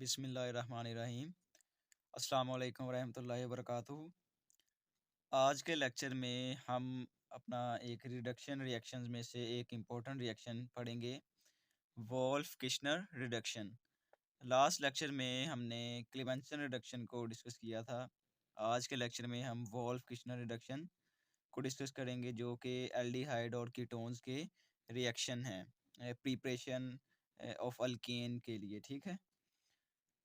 बिस्मिल्लाहिर्रहमानिर्रहीम। अस्सलाम वालेकुम रहमतुल्लाहि वबरकातुहू। आज के लेक्चर में हम अपना एक रिडक्शन रिएक्शंस में से एक इम्पोर्टेंट रिएक्शन पढ़ेंगे, Wolff Kishner reduction. Last lecture में हमने क्लीमेंसन रिडक्शन को डिस्कस किया था। आज के लेक्चर में हम वोल्फ किश्नर रिडक्शन को डिस्कस करेंगे, जो कि एल्डिहाइड और कीटोन्स के रिएक्शन हैं प्रिपरेशन ऑफ अल्केन के लिए। ठीक है।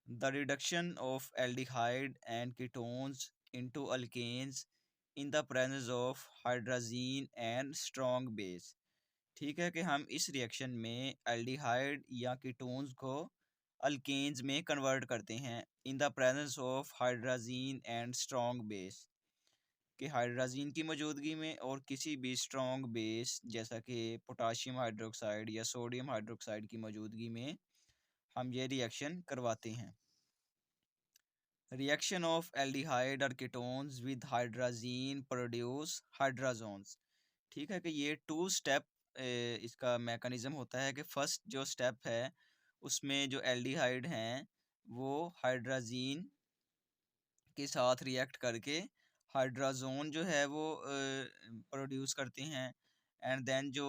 The reduction of aldehyde and ketones into alkanes in the presence of hydrazine and strong base। ठीक है कि हम इस रिएक्शन में एल्डिहाइड या कीटोन्स को अल्केन्स में कन्वर्ट करते हैं in the presence of hydrazine and strong base, कि हाइड्राजीन की मौजूदगी में और किसी भी स्ट्रॉन्ग बेस जैसा कि पोटाशियम हाइड्रोक्साइड या सोडियम हाइड्रोक्साइड की मौजूदगी में हम ये रिएक्शन करवाते हैं। रिएक्शन ऑफ एल्डिहाइड और कीटोन्स विद हाइड्राजीन प्रोड्यूस हाइड्राजोन्स। ठीक है कि ये टू स्टेप इसका मैकेनिज्म होता है कि फर्स्ट जो स्टेप है उसमें जो एल्डिहाइड हैं वो हाइड्राजीन के साथ रिएक्ट करके हाइड्राजोन जो है वो प्रोड्यूस करते हैं। एंड देन जो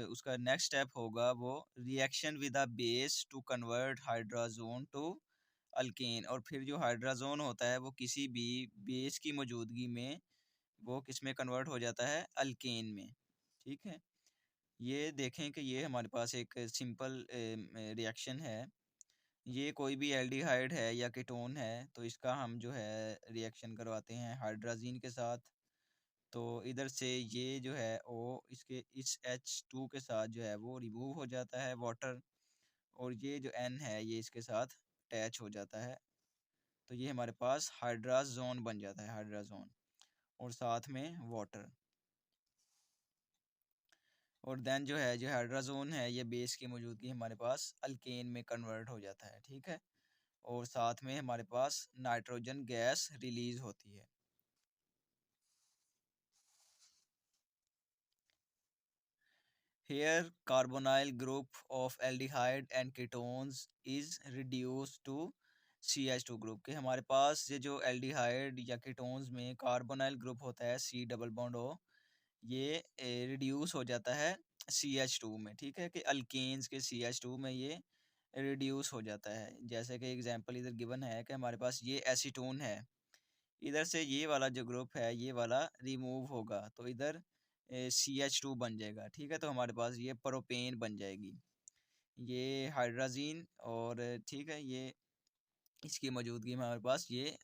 उसका नेक्स्ट स्टेप होगा वो reaction with a base to convert hydrazone to alkane, और फिर जो हाइड्राजोन होता है वो किसी भी बेस की मौजूदगी में वो किस में कन्वर्ट हो जाता है, अल्केन में। ठीक है। ये देखें कि ये हमारे पास एक सिंपल रिएक्शन है। ये कोई भी एल्डिहाइड है या कीटोन है तो इसका हम जो है रिएक्शन करवाते हैं हाइड्राजीन के साथ। तो इधर से ये जो है वो इसके इस H2 के साथ जो है वो रिमूव हो जाता है वाटर, और ये जो N है ये इसके साथ अटैच हो जाता है। तो ये हमारे पास हाइड्राजोन बन जाता है, हाइड्राजोन और साथ में वाटर। और देन जो है जो हाइड्राजोन है ये बेस की मौजूदगी हमारे पास अल्केन में कन्वर्ट हो जाता है। ठीक है। और साथ में हमारे पास नाइट्रोजन गैस रिलीज होती है। Here carbonyl group of aldehyde and ketones is reduced to CH2 group, के हमारे पास ये जो एल्डिहाइड या कीटोन्स में कार्बोनाइल ग्रुप होता है C डबल बॉन्ड O, ये रिड्यूस हो जाता है CH2 में। ठीक है कि अल्केन्स के CH2 में ये रिड्यूस हो जाता है। जैसे कि एग्जांपल इधर गिवन है कि हमारे पास ये एसीटोन है, इधर से ये वाला जो ग्रुप है ये वाला रिमूव होगा तो इधर CH2 बन जाएगा। ठीक है। तो हमारे पास ये प्रोपेन बन जाएगी, ये हाइड्राजीन, और ठीक है ये इसकी मौजूदगी में हमारे पास ये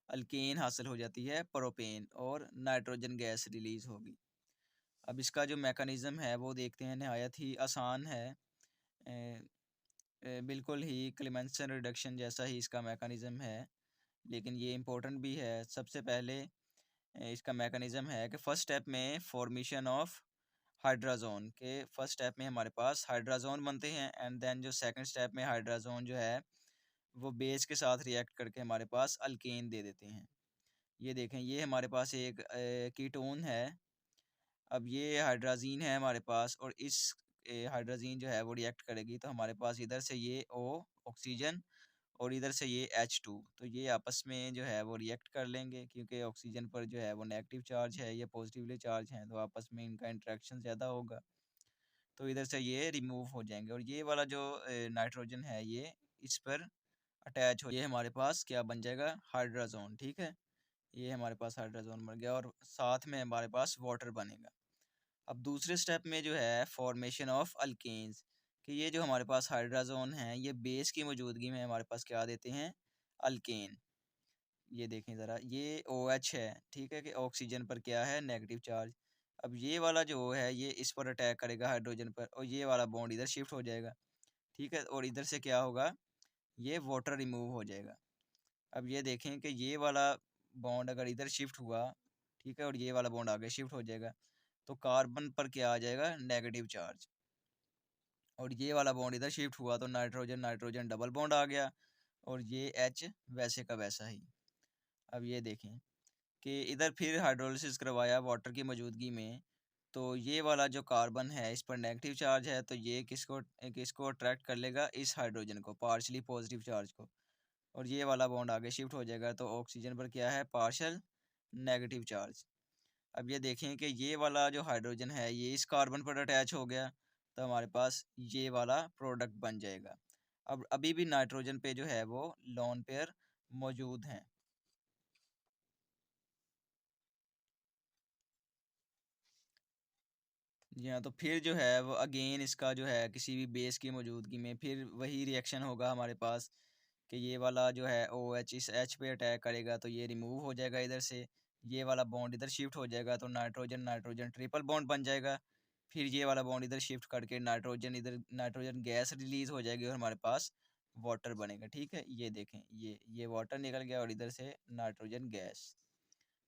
अल्केन हासिल हो जाती है प्रोपेन, और नाइट्रोजन गैस रिलीज होगी। अब इसका जो मैकेनिज़्म है वो देखते हैं, नहायत ही आसान है। बिल्कुल ही क्लीमेंसन रिडक्शन जैसा ही इसका मैकेनिज़्म है, लेकिन ये इम्पोर्टेंट भी है। सबसे पहले इसका मैकेनिज़्म है कि फ़र्स्ट स्टेप में फॉर्मेशन ऑफ हाइड्राजोन, के फर्स्ट स्टेप में हमारे पास हाइड्राजोन बनते हैं, एंड देन जो सेकंड स्टेप में हाइड्राजोन जो है वो बेस के साथ रिएक्ट करके हमारे पास अल्केन दे देते हैं। ये देखें ये हमारे पास एक कीटोन है। अब ये हाइड्राजीन है हमारे पास, और इस हाइड्राजीन जो है वो रिएक्ट करेगी तो हमारे पास इधर से ये O ऑक्सीजन और इधर से ये H2, तो ये आपस में जो है वो रिएक्ट कर लेंगे, क्योंकि ऑक्सीजन पर जो है वो नेगेटिव चार्ज है, ये पॉजिटिवली चार्ज हैं, तो आपस में इनका इंटरेक्शन ज़्यादा होगा, तो इधर से ये रिमूव हो जाएंगे। और ये वाला जो नाइट्रोजन है ये इस पर अटैच हो, ये हमारे पास क्या बन जाएगा, हाइड्राजोन। ठीक है। ये हमारे पास हाइड्राजोन बन गया और साथ में हमारे पास वाटर बनेगा। अब दूसरे स्टेप में जो है फॉर्मेशन ऑफ अल्केन्स, कि ये जो हमारे पास हाइड्राजोन है ये बेस की मौजूदगी में हमारे पास क्या देते हैं, अल्केन। ये देखें ज़रा ये OH है। ठीक है कि ऑक्सीजन पर क्या है, नेगेटिव चार्ज। अब ये वाला जो O है ये इस पर अटैक करेगा हाइड्रोजन पर, और ये वाला बॉन्ड इधर शिफ्ट हो जाएगा। ठीक है। और इधर से क्या होगा, ये वाटर रिमूव हो जाएगा। अब ये देखें कि ये वाला बॉन्ड अगर इधर शिफ्ट हुआ, ठीक है, और ये वाला बॉन्ड आगे शिफ्ट हो जाएगा, तो कार्बन पर क्या आ जाएगा, नेगेटिव चार्ज। और ये वाला बॉन्ड इधर शिफ्ट हुआ तो नाइट्रोजन नाइट्रोजन डबल बॉन्ड आ गया, और ये H वैसे का वैसा ही। अब ये देखें कि इधर फिर हाइड्रोलिसिस करवाया वाटर की मौजूदगी में, तो ये वाला जो कार्बन है इस पर नेगेटिव चार्ज है, तो ये किसको किसको अट्रैक्ट कर लेगा, इस हाइड्रोजन को, पार्शली पॉजिटिव चार्ज को। और ये वाला बॉन्ड आगे शिफ्ट हो जाएगा, तो ऑक्सीजन पर क्या है, पार्शियल नेगेटिव चार्ज। अब ये देखें कि ये वाला जो हाइड्रोजन है ये इस कार्बन पर अटैच हो गया, तो हमारे पास ये वाला प्रोडक्ट बन जाएगा। अब अभी भी नाइट्रोजन पे जो है वो लोन पेयर मौजूद हैं। जी हाँ, तो फिर जो है वो अगेन इसका जो है किसी भी बेस की मौजूदगी में फिर वही रिएक्शन होगा हमारे पास कि ये वाला जो है OH इस H पे अटैक करेगा, तो ये रिमूव हो जाएगा इधर से, ये वाला बॉन्ड इधर शिफ्ट हो जाएगा, तो नाइट्रोजन नाइट्रोजन ट्रिपल बॉन्ड बन जाएगा। फिर ये वाला बॉन्ड इधर शिफ्ट करके नाइट्रोजन इधर नाइट्रोजन गैस रिलीज हो जाएगी और हमारे पास वाटर बनेगा। ठीक है, ये देखें, ये वाटर निकल गया और इधर से नाइट्रोजन गैस।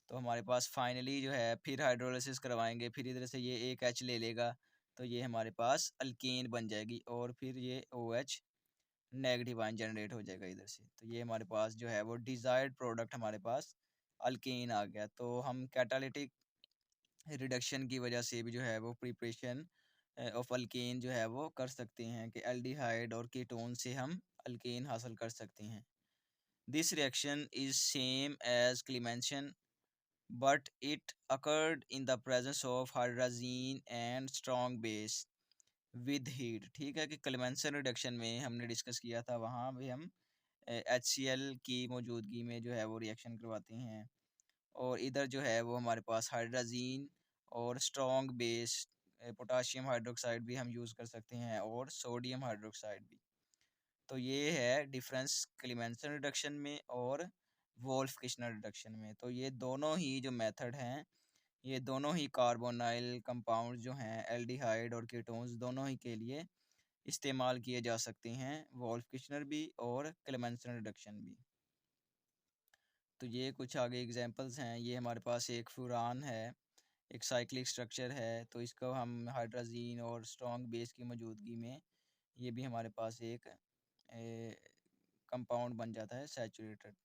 तो हमारे पास फाइनली जो है फिर हाइड्रोलिसिस करवाएंगे, फिर इधर से ये एक H ले लेगा, तो ये हमारे पास अल्केन बन जाएगी और फिर ये OH नेगेटिव आयन जनरेट हो जाएगा इधर से। तो ये हमारे पास जो है वो डिज़ायर्ड प्रोडक्ट हमारे पास अल्केन आ गया। तो हम कैटालिटिक रिडक्शन की वजह से भी जो है वो प्रिपरेशन ऑफ अल्केन जो है वो कर सकते हैं कि एल्डिहाइड और कीटोन से हम अल्केन हासिल कर सकते हैं। This reaction is same as Clemmensen but it occurred in the presence of hydrazine and strong base with heat। ठीक है, कि क्लेमेंसन रिडक्शन में हमने डिस्कस किया था, वहाँ भी हम HCl की मौजूदगी में जो है वो रिएक्शन करवाते हैं, और इधर जो है वो हमारे पास हाइड्राजीन और स्ट्रॉन्ग बेस पोटाशियम हाइड्रोक्साइड भी हम यूज़ कर सकते हैं और सोडियम हाइड्रोक्साइड भी। तो ये है डिफरेंस क्लेमेंसन रिडक्शन में और वोल्फ किश्नर रिडक्शन में। तो ये दोनों ही जो मेथड हैं, ये दोनों ही कार्बोनाइल कंपाउंड जो हैं एल्डिहाइड और कीटोन्स दोनों ही के लिए इस्तेमाल किए जा सकते हैं, वोल्फ किश्नर भी और क्लेमेंसन रिडक्शन भी। तो ये कुछ आगे एग्जांपल्स हैं। ये हमारे पास एक फुरान है, एक साइक्लिक स्ट्रक्चर है, तो इसको हम हाइड्राजीन और स्ट्रॉन्ग बेस की मौजूदगी में ये भी हमारे पास एक कंपाउंड बन जाता है सैचुरेटेड।